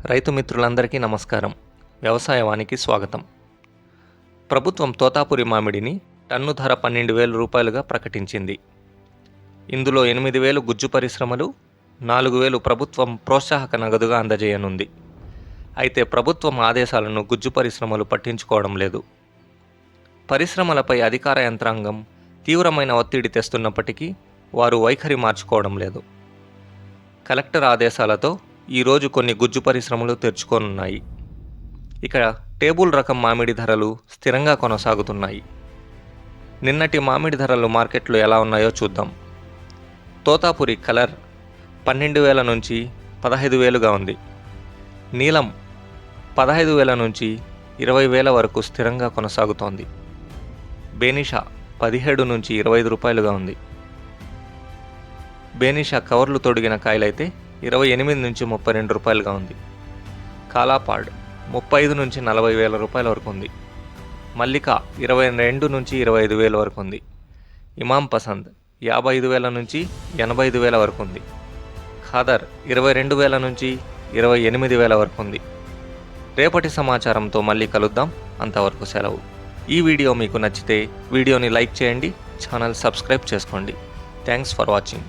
రైతు మిత్రులందరికీ నమస్కారం. వ్యవసాయవానికి స్వాగతం. ప్రభుత్వం తోతాపురి మామిడిని టన్ను ధర 12,000 రూపాయలుగా ప్రకటించింది. ఇందులో 8,000 గుజ్జు పరిశ్రమలు, 4,000 ప్రభుత్వం ప్రోత్సాహక నగదుగా అందజేయనుంది. అయితే ప్రభుత్వం ఆదేశాలను గుజ్జు పరిశ్రమలు పట్టించుకోవడం లేదు. పరిశ్రమలపై అధికార యంత్రాంగం తీవ్రమైన ఒత్తిడి తెస్తున్నప్పటికీ వారు వైఖరి మార్చుకోవడం లేదు. కలెక్టర్ ఆదేశాలతో ఈరోజు కొన్ని గుజ్జు పరిశ్రమలు తెరుచుకోనున్నాయి. ఇక టేబుల్ రకం మామిడి ధరలు స్థిరంగా కొనసాగుతున్నాయి. నిన్నటి మామిడి ధరలు మార్కెట్లో ఎలా ఉన్నాయో చూద్దాం. తోతాపురి కలర్ 12,000 నుంచి 15,000గా ఉంది. నీలం 15,000 నుంచి 20,000 వరకు స్థిరంగా కొనసాగుతోంది. బేనిషా 17 నుంచి 25 రూపాయలుగా ఉంది. బేనిషా కవర్లు తొడిగిన కాయలైతే 28 నుంచి 32 రూపాయలుగా ఉంది. కాలాపాడ్ 35 నుంచి 40,000 రూపాయల వరకు ఉంది. మల్లిక 22 నుంచి 25,000 వరకు ఉంది. ఇమాం పసంద్ 55,000 నుంచి 85,000 వరకు ఉంది. ఖాదర్ 22,000 నుంచి 28,000 వరకు ఉంది. రేపటి సమాచారంతో మళ్ళీ కలుద్దాం. అంతవరకు సెలవు. ఈ వీడియో మీకు నచ్చితే వీడియోని లైక్ చేయండి, ఛానల్ సబ్స్క్రైబ్ చేసుకోండి. Thanks for watching.